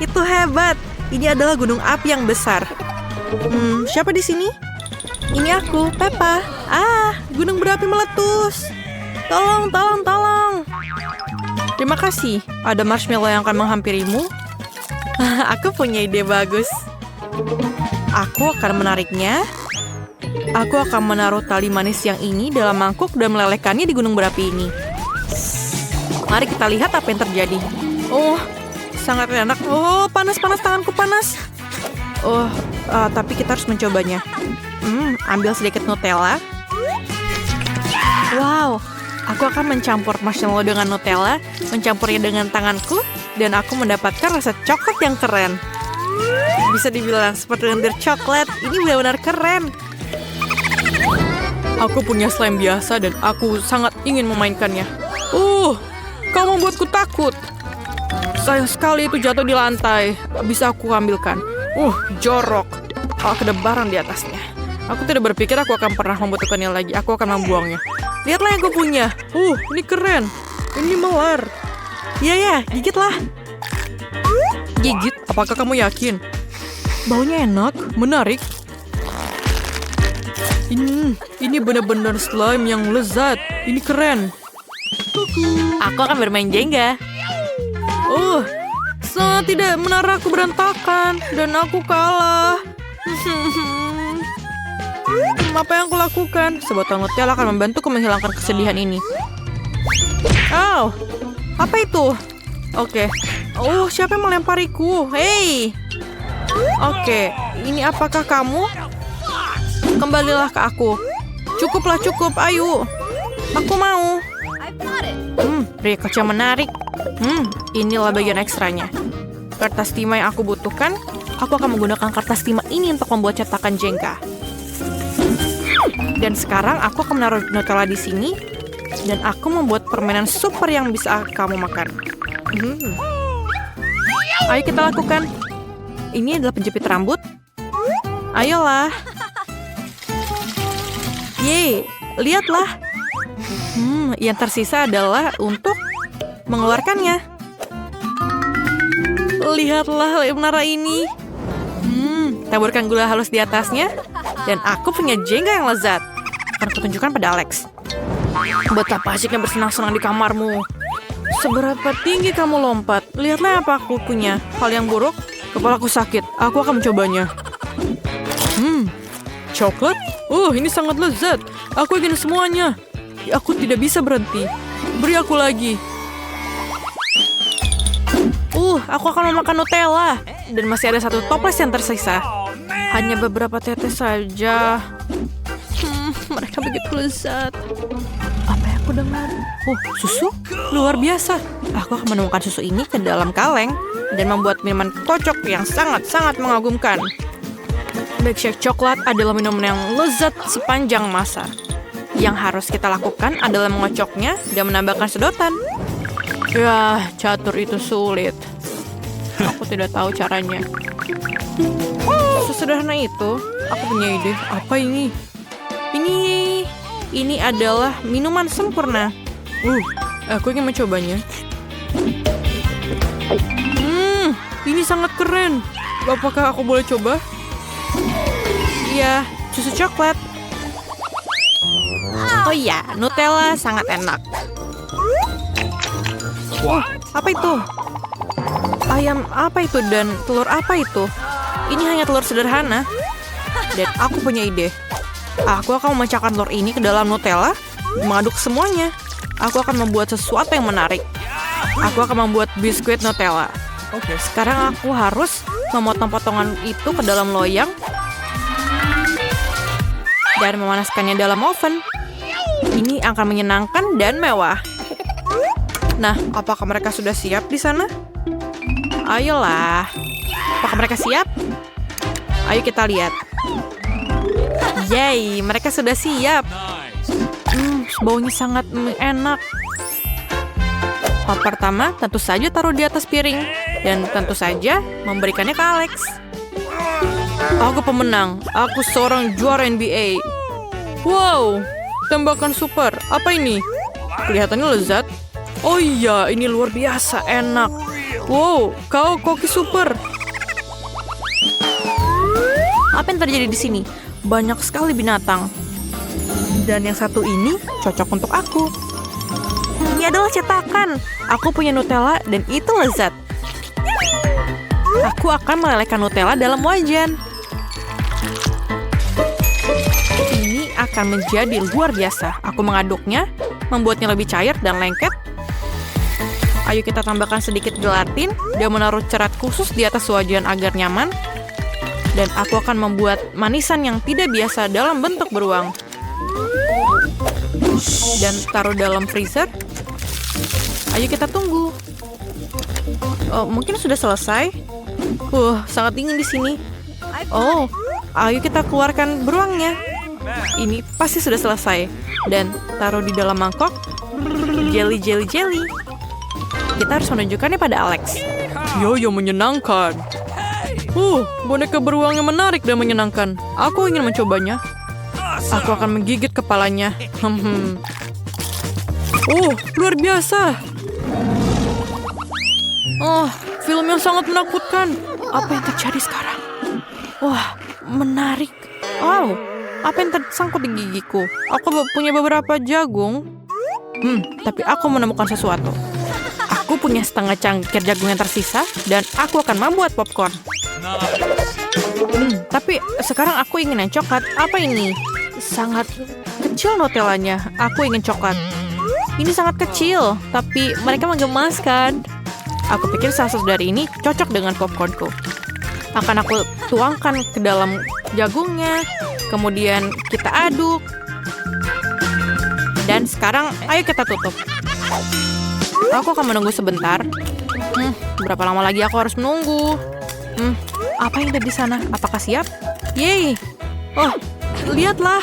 itu hebat. Ini adalah gunung api yang besar. Siapa di sini? Ini aku, Peppa. Gunung berapi meletus. Tolong, tolong, tolong. Terima kasih. Ada marshmallow yang akan menghampirimu. Aku punya ide bagus. Aku akan menariknya. Aku akan menaruh tali manis yang ini dalam mangkuk dan melelehkannya di gunung berapi ini. Mari kita lihat apa yang terjadi. Oh, sangat enak. Oh, panas, tanganku panas. Oh, tapi kita harus mencobanya. Ambil sedikit Nutella. Wow, aku akan mencampur marshmallow dengan Nutella, mencampurnya dengan tanganku, dan aku mendapatkan rasa coklat yang keren. Bisa dibilang seperti lendir coklat. Ini benar-benar keren. Aku punya slime biasa dan aku sangat ingin memainkannya. Kau membuatku takut. Sayang sekali itu jatuh di lantai. Bisa aku ambilkan. Jorok. Kedebaran di atasnya. Aku tidak berpikir aku akan pernah membutuhkannya lagi. Aku akan membuangnya. Lihatlah yang aku punya. Ini keren. Ini melar. Iya, gigitlah. Gigit? Apakah kamu yakin? Baunya enak, menarik. Ini benar-benar slime yang lezat. Ini keren. Aku akan bermain Jenga. Tidak, menara aku berantakan dan aku kalah. Apa yang aku lakukan? Sebatang Nutella akan membantuku menghilangkan kesedihan ini. Apa itu? Oke. Siapa yang melempariku? Hei. Oke, ini apakah kamu? Kembalilah ke aku. Cukup, ayo. Aku mau. Pria kecil menarik. Inilah bagian ekstranya. Kertas timah yang aku butuhkan. Aku akan menggunakan kertas timah ini untuk membuat cetakan Jenga. Dan sekarang aku akan menaruh Nutella di sini. Dan aku membuat permainan super yang bisa kamu makan. Ayo kita lakukan. Ini adalah penjepit rambut. Ayolah. Yeay, lihatlah. Yang tersisa adalah untuk mengeluarkannya. Lihatlah menara ini. Taburkan gula halus di atasnya. Dan aku punya Jenga yang lezat. Akan kutunjukkan pada Alex. Betapa asyiknya bersenang-senang di kamarmu. Seberapa tinggi kamu lompat? Lihatlah apa aku punya. Hal yang buruk, kepalaku sakit. Aku akan mencobanya. Coklat? Ini sangat lezat. Aku ingin semuanya. Aku tidak bisa berhenti. Beri aku lagi. Aku akan memakan Nutella. Dan masih ada satu toples yang tersisa. Hanya beberapa tetes saja. Mereka begitu lezat. Apa yang aku dengar? Susu? Luar biasa. Aku akan menemukan susu ini ke dalam kaleng. Dan membuat minuman kocok yang sangat-sangat mengagumkan. Milkshake coklat adalah minuman yang lezat sepanjang masa. Yang harus kita lakukan adalah mengocoknya dan menambahkan sedotan. Ya, catur itu sulit. Aku tidak tahu caranya. Sesederhana itu, aku punya ide. Apa ini? Ini adalah minuman sempurna. Aku ingin mencobanya. Ini sangat keren. Apakah aku boleh coba? Iya, susu coklat. Oh iya, Nutella sangat enak. Apa itu? Ayam apa itu dan telur apa itu? Ini hanya telur sederhana. Dan aku punya ide. Aku akan memecahkan telur ini ke dalam Nutella, mengaduk semuanya. Aku akan membuat sesuatu yang menarik. Aku akan membuat biskuit Nutella. Sekarang aku harus memotong potongan itu ke dalam loyang dan memanaskannya dalam oven. Ini akan menyenangkan dan mewah. Nah, apakah mereka sudah siap di sana? Ayolah. Apakah mereka siap? Ayo kita lihat. Yeay, mereka sudah siap. Baunya sangat enak. Pertama, tentu saja taruh di atas piring. Dan tentu saja memberikannya ke Alex. Aku pemenang. Aku seorang juara NBA. Wow, tembakan super. Apa ini? Kelihatannya lezat. Oh iya, ini luar biasa enak. Wow, kau koki super. Apa yang terjadi di sini? Banyak sekali binatang. Dan yang satu ini cocok untuk aku. Ini adalah cetakan. Aku punya Nutella dan itu lezat. Aku akan melelehkan Nutella dalam wajan. Ini akan menjadi luar biasa. Aku mengaduknya, membuatnya lebih cair dan lengket. Ayo kita tambahkan sedikit gelatin dan menaruh cerat khusus di atas wajan agar nyaman. Dan aku akan membuat manisan yang tidak biasa dalam bentuk beruang. Dan taruh dalam freezer. Ayo kita tunggu. Oh, mungkin sudah selesai. Sangat dingin di sini. Oh, ayo kita keluarkan beruangnya. Ini pasti sudah selesai. Dan taruh di dalam mangkok. Jelly. Kita harus menunjukkannya pada Alex. Yo, menyenangkan. Boneka beruang yang menarik dan menyenangkan. Aku ingin mencobanya. Aku akan menggigit kepalanya. Luar biasa. Film yang sangat menakutkan. Apa yang terjadi sekarang? Wah, menarik. Apa yang tersangkut di gigiku? Aku punya beberapa jagung. Tapi aku menemukan sesuatu. Aku punya setengah cangkir jagung yang tersisa dan aku akan membuat popcorn. Tapi sekarang aku ingin yang coklat. Apa ini? Sangat kecil Nutellanya. Aku ingin coklat. Ini sangat kecil, tapi mereka menggemaskan. Aku pikir saus dari ini cocok dengan popcornku. Akan aku tuangkan ke dalam jagungnya. Kemudian kita aduk. Dan sekarang ayo kita tutup. Aku akan menunggu sebentar. Berapa lama lagi aku harus menunggu? Apa yang ada di sana? Apakah siap? Yeay! Lihatlah.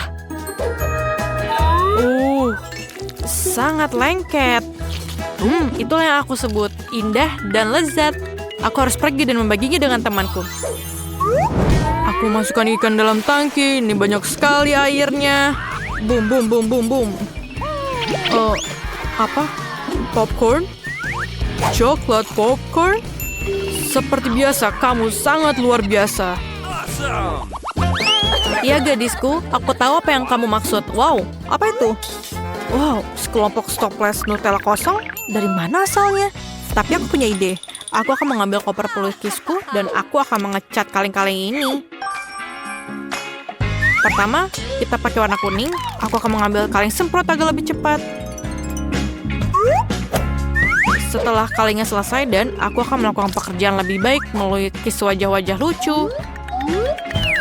Sangat lengket. Itulah yang aku sebut indah dan lezat. Aku harus pergi dan membaginya dengan temanku. Aku masukkan ikan dalam tangki. Ini banyak sekali airnya. Boom. Apa? Popcorn? Coklat popcorn? Seperti biasa, kamu sangat luar biasa. Ya gadisku, aku tahu apa yang kamu maksud. Wow, apa itu? Wow, sekelompok stopless Nutella kosong? Dari mana asalnya? Tapi aku punya ide. Aku akan mengambil koper pelukisku dan aku akan mengecat kaleng-kaleng ini. Pertama, kita pakai warna kuning. Aku akan mengambil kaleng semprot agak lebih cepat. Setelah kalengnya selesai dan aku akan melakukan pekerjaan lebih baik melukis wajah-wajah lucu.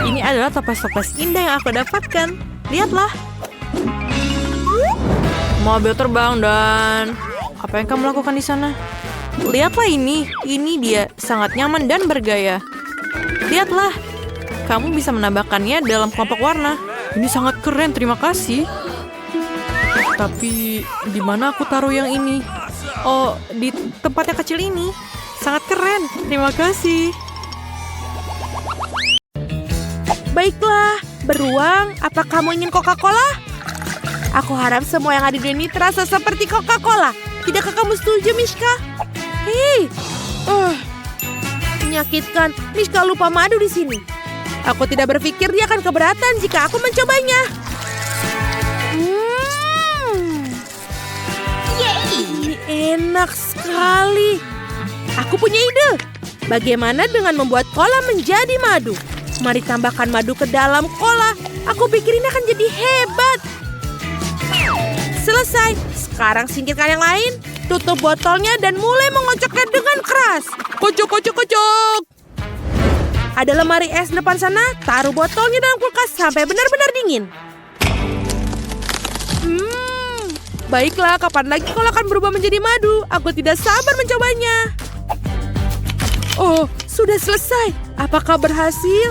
Ini adalah toples-toples indah yang aku dapatkan. Lihatlah. Mobil terbang dan... Apa yang kamu lakukan di sana? Lihatlah ini. Ini dia. Sangat nyaman dan bergaya. Lihatlah. Kamu bisa menambahkannya dalam kelompok warna. Ini sangat keren, terima kasih. Tapi, di mana aku taruh yang ini? Di tempat yang kecil ini. Sangat keren, terima kasih. Baiklah, beruang, apa kamu ingin Coca-Cola? Aku harap semua yang ada di sini terasa seperti Coca-Cola. Tidakkah kamu setuju, Mishka? Hei, menyakitkan. Mishka lupa madu di sini. Aku tidak berpikir dia akan keberatan jika aku mencobanya. Ini enak sekali. Aku punya ide. Bagaimana dengan membuat cola menjadi madu? Mari tambahkan madu ke dalam cola. Aku pikir ini akan jadi hebat. Selesai. Sekarang singkirkan yang lain. Tutup botolnya dan mulai mengocoknya dengan keras. Kocok. Ada lemari es depan sana. Taruh botolnya dalam kulkas sampai benar-benar dingin. Baiklah, kapan lagi kalau akan berubah menjadi madu? Aku tidak sabar mencobanya. Sudah selesai. Apakah berhasil?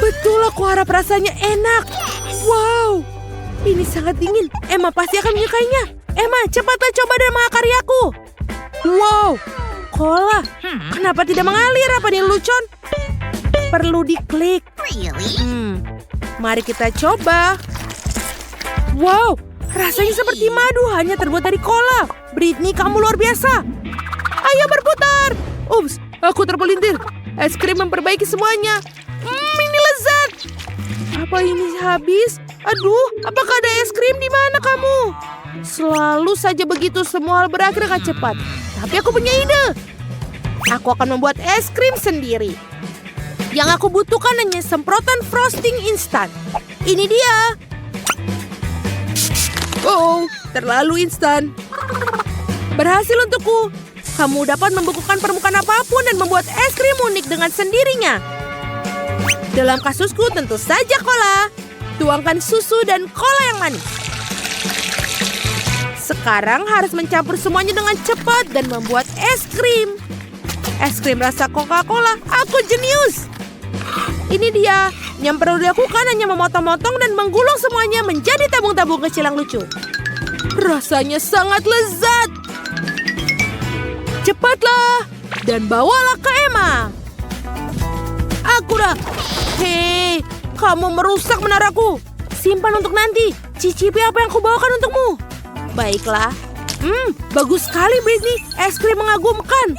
Betul, aku harap rasanya enak. Wow, ini sangat dingin. Emma pasti akan menyukainya. Emma, cepatlah coba dan mahakaryaku. Wow, cola. Kenapa tidak mengalir? Apa ini lucon? Perlu diklik. Mari kita coba. Wow, rasanya seperti madu, hanya terbuat dari cola. Britney, kamu luar biasa. Ayo berputar. Ups, aku terpelintir. Es krim memperbaiki semuanya. Ini lezat. Apa ini habis? Aduh, apakah ada es krim di mana kamu? Selalu saja begitu, semua hal berakhir dengan cepat. Tapi aku punya ide. Aku akan membuat es krim sendiri. Yang aku butuhkan hanya semprotan frosting instan. Ini dia. Oh, terlalu instan. Berhasil untukku. Kamu dapat membekukan permukaan apapun dan membuat es krim unik dengan sendirinya. Dalam kasusku tentu saja cola. Tuangkan susu dan cola yang manis. Sekarang harus mencampur semuanya dengan cepat dan membuat es krim. Es krim rasa Coca-Cola. Aku jenius. Ini dia. Yang perlu dilakukan hanya memotong-motong dan menggulung semuanya menjadi tabung-tabung kecil yang lucu. Rasanya sangat lezat. Cepatlah dan bawalah ke Emma. Akurat. Hei, kamu merusak menaraku. Simpan untuk nanti. Cicipi apa yang kubawakan untukmu. Baiklah. Bagus sekali, Britney. Es krim mengagumkan.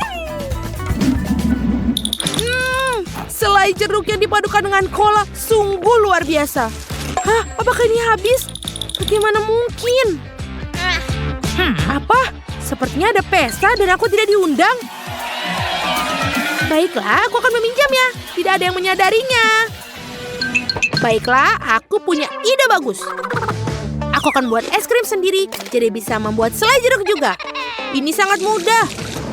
Selai jeruk yang dipadukan dengan cola sungguh luar biasa. Hah, apakah ini habis? Bagaimana mungkin? Apa? Sepertinya ada pesta dan aku tidak diundang. Baiklah, aku akan meminjamnya. Tidak ada yang menyadarinya. Baiklah, aku punya ide bagus. Aku akan buat es krim sendiri, jadi bisa membuat selai jeruk juga. Ini sangat mudah.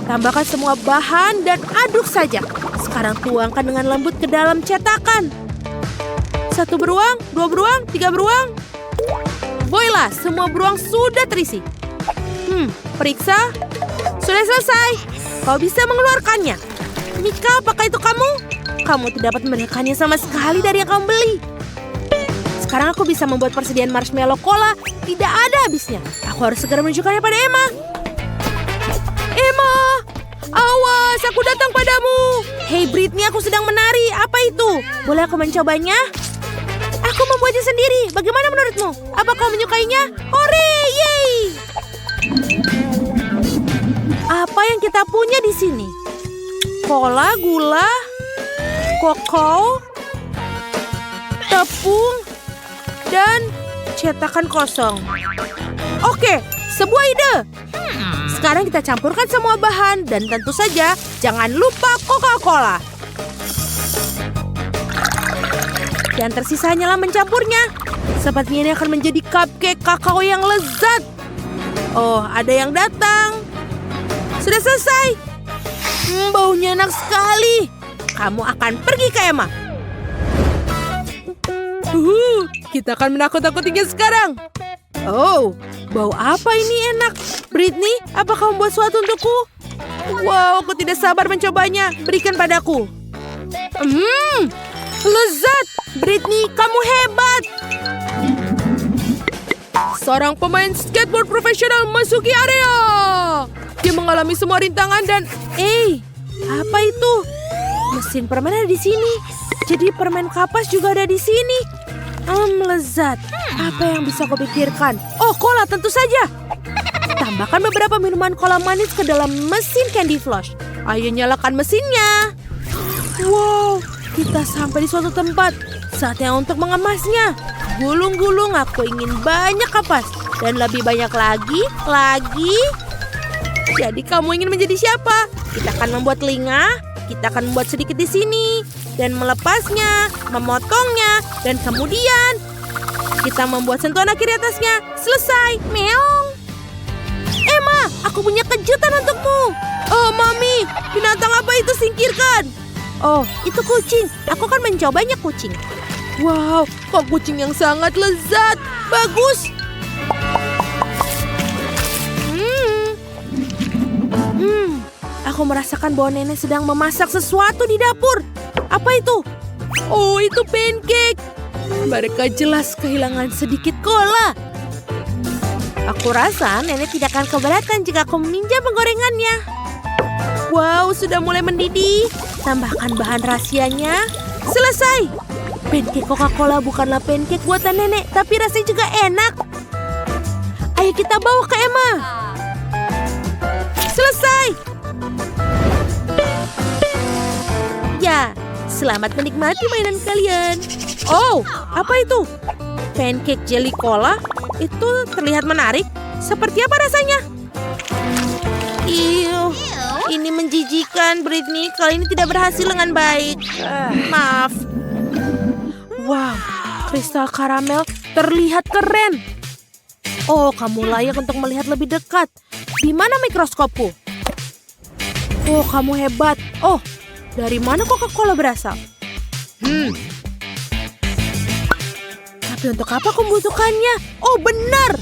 Tambahkan semua bahan dan aduk saja. Sekarang tuangkan dengan lembut ke dalam cetakan. 1 beruang, 2 beruang, 3 beruang. Voila, semua beruang sudah terisi. Periksa. Sudah selesai. Kau bisa mengeluarkannya. Mika, apakah itu kamu? Kamu tidak dapat memberikannya sama sekali dari yang kamu beli. Sekarang aku bisa membuat persediaan marshmallow cola. Tidak ada habisnya. Aku harus segera menunjukkannya pada Emma. Emma! Awas, aku datang padamu. Hei Britney, aku sedang menari. Apa itu? Boleh aku mencobanya? Aku membuatnya sendiri. Bagaimana menurutmu? Apa kau menyukainya? Hore, yeay! Apa yang kita punya di sini? Cola, gula, kakao, tepung, dan cetakan kosong. Oke, sebuah ide. Sekarang kita campurkan semua bahan dan tentu saja jangan lupa Coca-Cola. Dan tersisa hanyalah mencampurnya. Sepertinya ini akan menjadi cupcake kakao yang lezat. Oh, ada yang datang. Sudah selesai. Baunya enak sekali. Kamu akan pergi ke Emma. Kita akan menakut-nakutinya sekarang. Oh, bau apa ini enak? Britney, apa kamu buat sesuatu untukku? Wow, aku tidak sabar mencobanya. Berikan padaku. Lezat. Britney, kamu hebat. Seorang pemain skateboard profesional memasuki area. Dia mengalami semua rintangan dan... apa itu? Mesin permen ada di sini. Jadi permen kapas juga ada di sini. Lezat. Apa yang bisa kau pikirkan? Oh, cola tentu saja. Tambahkan beberapa minuman cola manis ke dalam mesin Candy Flush. Ayo nyalakan mesinnya. Wow, kita sampai di suatu tempat. Saatnya untuk mengemasnya. Gulung-gulung, aku ingin banyak kapas. Dan lebih banyak lagi. Jadi kamu ingin menjadi siapa? Kita akan membuat telinga. Kita akan membuat sedikit di sini. Dan melepasnya, memotongnya. Dan kemudian kita membuat sentuhan akhir di atasnya. Selesai. Meong. Emma, aku punya kejutan untukmu. Oh, Mami. Binatang apa itu? Singkirkan. Oh, itu kucing. Aku akan mencobanya kucing. Wow, kok kucing yang sangat lezat. Bagus. Aku merasakan bahwa nenek sedang memasak sesuatu di dapur. Apa itu? Oh, itu pancake. Mereka jelas kehilangan sedikit cola. Aku rasa nenek tidak akan keberatan jika aku meminjam penggorengannya. Wow, sudah mulai mendidih. Tambahkan bahan rahasianya. Selesai. Pancake Coca-Cola bukanlah pancake buatan nenek, tapi rasanya juga enak. Ayo kita bawa ke Emma. Selesai. Selamat menikmati mainan kalian. Oh, apa itu? Pancake jelly cola? Itu terlihat menarik. Seperti apa rasanya? Ih, ini menjijikan, Britney. Kali ini tidak berhasil dengan baik. Maaf. Wow, kristal karamel terlihat keren. Oh, kamu layak untuk melihat lebih dekat. Di mana mikroskopku? Oh, kamu hebat. Oh, dari mana Coca-Cola berasal? Tapi untuk apa aku membutuhkannya? Oh, benar.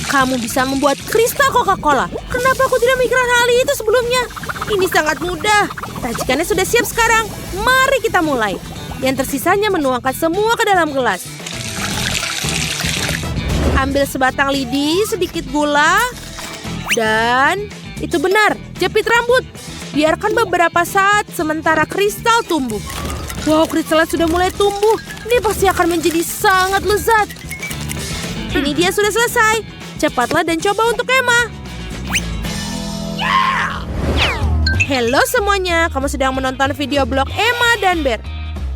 Kamu bisa membuat kristal Coca-Cola. Kenapa aku tidak mikirkan hal itu sebelumnya? Ini sangat mudah. Racikannya sudah siap sekarang. Mari kita mulai. Yang tersisanya menuangkan semua ke dalam gelas. Ambil sebatang lidi, sedikit gula. Dan itu benar, jepit rambut. Biarkan beberapa saat sementara kristal tumbuh. Wow, kristalnya sudah mulai tumbuh. Ini pasti akan menjadi sangat lezat. Ini dia sudah selesai. Cepatlah dan coba untuk Emma. Halo semuanya, kamu sedang menonton video blog Emma dan Bear.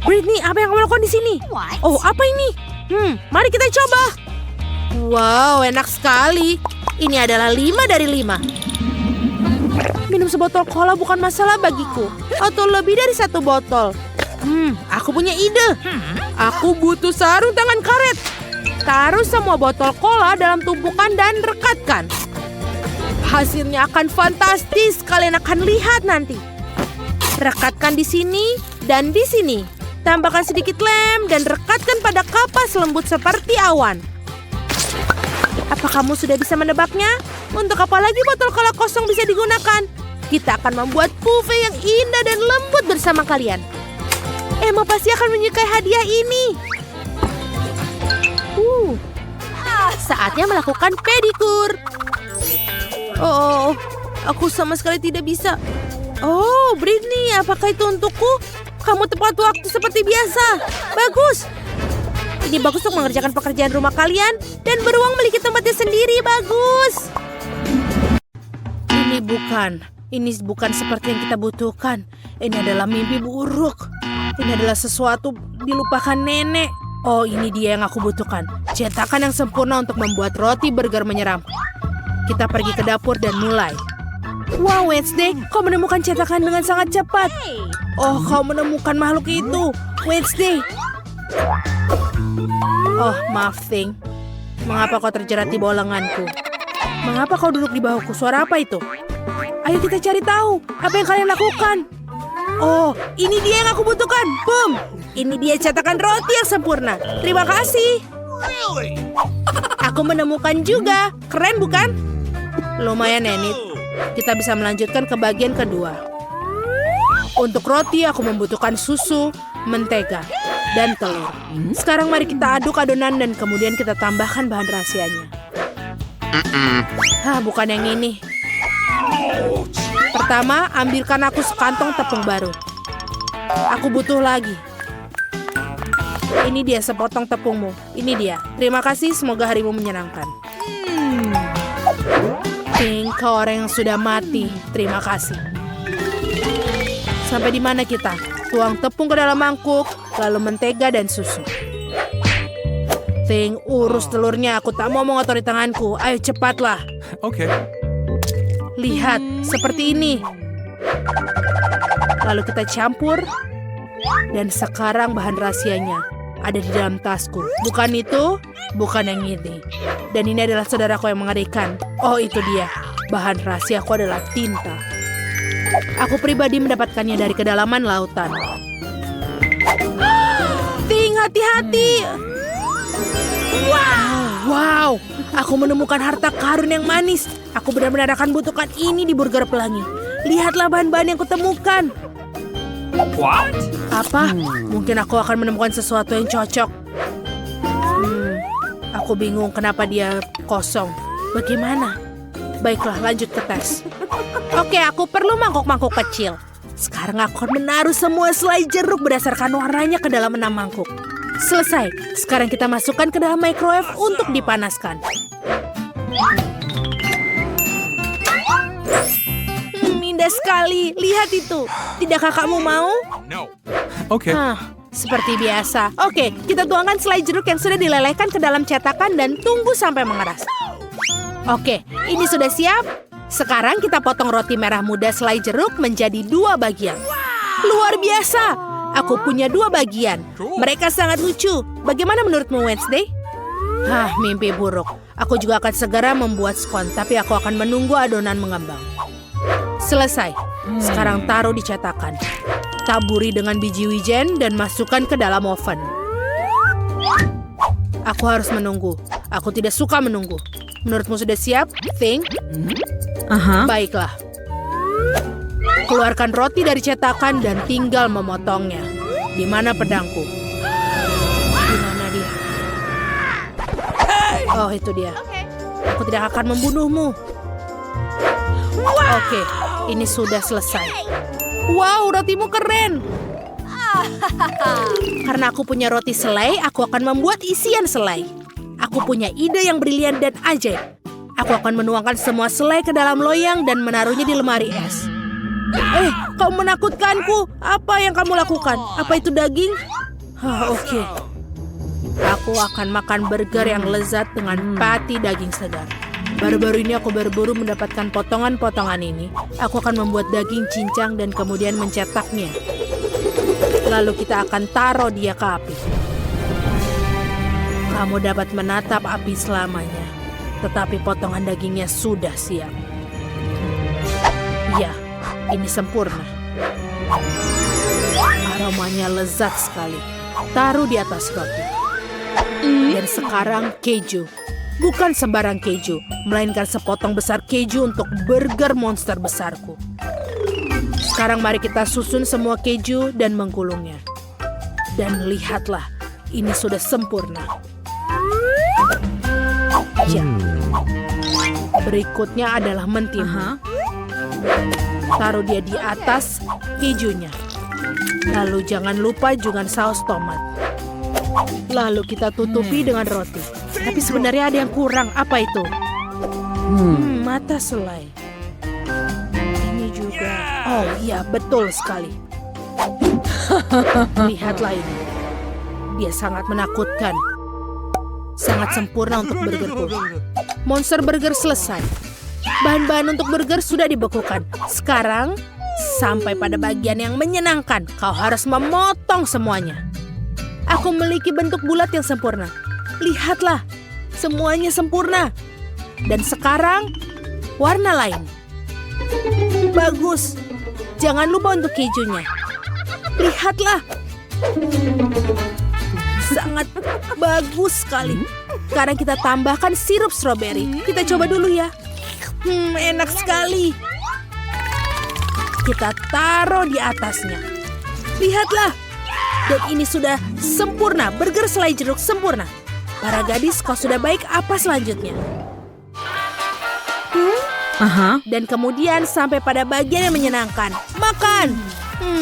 Britney, apa yang kamu lakukan di sini? Oh, apa ini? Mari kita coba. Wow, enak sekali. Ini adalah 5 dari 5. Minum sebotol cola bukan masalah bagiku. Atau lebih dari 1 botol. Aku punya ide. Aku butuh sarung tangan karet. Taruh semua botol cola dalam tumpukan dan rekatkan. Hasilnya akan fantastis. Kalian akan lihat nanti. Rekatkan di sini dan di sini. Tambahkan sedikit lem dan rekatkan pada kapas lembut seperti awan. Apa kamu sudah bisa menebaknya? Untuk apa lagi botol cola kosong bisa digunakan? Kita akan membuat buffet yang indah dan lembut bersama kalian. Emma pasti akan menyukai hadiah ini. Saatnya melakukan pedikur. Oh, aku sama sekali tidak bisa. Oh, Britney, apakah itu untukku? Kamu tepat waktu seperti biasa. Bagus. Ini bagus untuk mengerjakan pekerjaan rumah kalian dan beruang memiliki tempatnya sendiri. Bagus. Ini bukan seperti yang kita butuhkan. Ini adalah mimpi buruk. Ini adalah sesuatu dilupakan nenek. Oh, ini dia yang aku butuhkan. Cetakan yang sempurna untuk membuat roti burger menyeram. Kita pergi ke dapur dan mulai. Wow, Wednesday, kau menemukan cetakan dengan sangat cepat. Oh, kau menemukan makhluk itu. Wednesday. Oh, maaf, Thing. Mengapa kau terjerat di bawah lenganku? Mengapa kau duduk di bahuku? Suara apa itu? Ayo kita cari tahu. Apa yang kalian lakukan? Oh, ini dia yang aku butuhkan. Boom! Ini dia cetakan roti yang sempurna. Terima kasih. Aku menemukan juga. Keren bukan? Lumayan, Enid. Kita bisa melanjutkan ke bagian kedua. Untuk roti aku membutuhkan susu, mentega, dan telur. Sekarang mari kita aduk adonan dan kemudian kita tambahkan bahan rahasianya. Bukan yang ini. Pertama, ambilkan aku sekantong tepung baru. Aku butuh lagi. Ini dia sepotong tepungmu. Ini dia. Terima kasih, semoga harimu menyenangkan. Pink, kau orang yang sudah mati. Terima kasih. Sampai di mana kita? Tuang tepung ke dalam mangkuk, lalu mentega dan susu. Ting, urus telurnya. Aku tak mau mengotori tanganku. Ayo cepatlah. Oke. Lihat, seperti ini. Lalu kita campur. Dan sekarang bahan rahasianya ada di dalam tasku. Bukan itu, bukan yang ini. Dan ini adalah saudaraku yang mengerikan. Oh, itu dia. Bahan rahasiaku adalah tinta. Aku pribadi mendapatkannya dari kedalaman lautan. Ting, hati-hati. Wow. Aku menemukan harta karun yang manis. Aku benar-benar akan butuhkan ini di burger pelangi. Lihatlah bahan-bahan yang kutemukan. What? Apa? Mungkin aku akan menemukan sesuatu yang cocok. Aku bingung kenapa dia kosong. Bagaimana? Baiklah, lanjut ke tes. Oke, aku perlu mangkuk-mangkuk kecil. Sekarang aku akan menaruh semua selai jeruk berdasarkan warnanya ke dalam 6 mangkuk. Selesai. Sekarang kita masukkan ke dalam microwave untuk dipanaskan. Indah sekali. Lihat itu. Tidakkah kamu mau? No. Okay. Seperti biasa. Oke, kita tuangkan selai jeruk yang sudah dilelehkan ke dalam cetakan dan tunggu sampai mengeras. Oke, ini sudah siap. Sekarang kita potong roti merah muda selai jeruk menjadi 2 bagian. Luar biasa. Aku punya 2 bagian. Mereka sangat lucu. Bagaimana menurutmu, Wednesday? Mimpi buruk. Aku juga akan segera membuat scone, tapi aku akan menunggu adonan mengembang. Selesai. Sekarang taruh di cetakan. Taburi dengan biji wijen dan masukkan ke dalam oven. Aku harus menunggu. Aku tidak suka menunggu. Menurutmu sudah siap, Think? Baiklah. Keluarkan roti dari cetakan dan tinggal memotongnya. Di mana pedangku? Di mana dia? Oh, itu dia. Aku tidak akan membunuhmu. Oke, ini sudah selesai. Wow, rotimu keren. Karena aku punya roti selai, aku akan membuat isian selai. Aku punya ide yang brilian dan ajaib. Aku akan menuangkan semua selai ke dalam loyang dan menaruhnya di lemari es. Kau menakutkanku. Apa yang kamu lakukan? Apa itu daging? Oke. Aku akan makan burger yang lezat dengan patty daging segar. Baru-baru ini aku berburu mendapatkan potongan-potongan ini. Aku akan membuat daging cincang dan kemudian mencetaknya. Lalu kita akan taruh dia ke api. Kamu dapat menatap api selamanya. Tetapi potongan dagingnya sudah siap. Ya, ini sempurna. Aromanya lezat sekali. Taruh di atas roti. Dan sekarang keju. Bukan sembarang keju, melainkan sepotong besar keju untuk burger monster besarku. Sekarang mari kita susun semua keju dan menggulungnya. Dan lihatlah, ini sudah sempurna. Ya. Berikutnya adalah mentimun. Taruh dia di atas kejunya. Lalu jangan lupa juga saus tomat. Lalu kita tutupi dengan roti. Tapi sebenarnya ada yang kurang. Apa itu? Mata selai. Ini juga. Oh iya, betul sekali. Lihatlah ini. Dia sangat menakutkan. Sangat sempurna untuk burgerku. Monster burger selesai. Bahan-bahan untuk burger sudah dibekukan. Sekarang, sampai pada bagian yang menyenangkan. Kau harus memotong semuanya. Aku memiliki bentuk bulat yang sempurna. Lihatlah, semuanya sempurna. Dan sekarang, warna lain. Bagus. Jangan lupa untuk kejunya. Lihatlah. Sangat bagus sekali. Sekarang kita tambahkan sirup stroberi. Kita coba dulu ya. Enak sekali. Kita taruh di atasnya. Lihatlah. Dan ini sudah sempurna. Burger selai jeruk sempurna. Para gadis, kau sudah baik. Apa selanjutnya? Dan kemudian sampai pada bagian yang menyenangkan. Makan!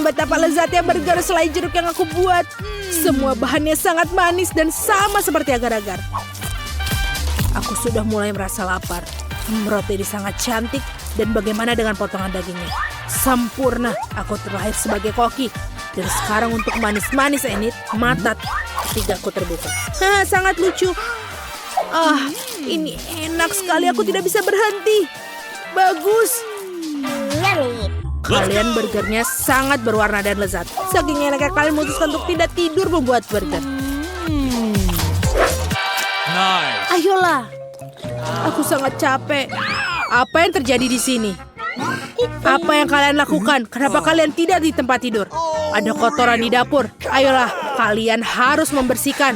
Betapa lezatnya burger selai jeruk yang aku buat. Semua bahannya sangat manis dan sama seperti agar-agar. Aku sudah mulai merasa lapar. Roti ini sangat cantik. Dan bagaimana dengan potongan dagingnya? Sempurna. Aku terlahir sebagai koki. Dan sekarang untuk manis-manis Enid, mata tigaku terbuka. Sangat lucu. Ini enak sekali. Aku tidak bisa berhenti. Bagus. Kalian burgernya sangat berwarna dan lezat. Saking enaknya kalian memutuskan untuk tidak tidur membuat burger. Nice. Ayolah. Aku sangat capek. Apa yang terjadi di sini? Apa yang kalian lakukan? Kenapa kalian tidak di tempat tidur? Ada kotoran di dapur. Ayolah, kalian harus membersihkan.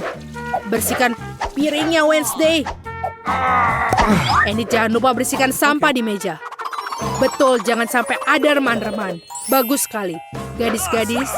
Bersihkan piringnya Wednesday. Enid, jangan lupa bersihkan sampah di meja. Betul, jangan sampai ada reman-reman. Bagus sekali. Gadis-gadis,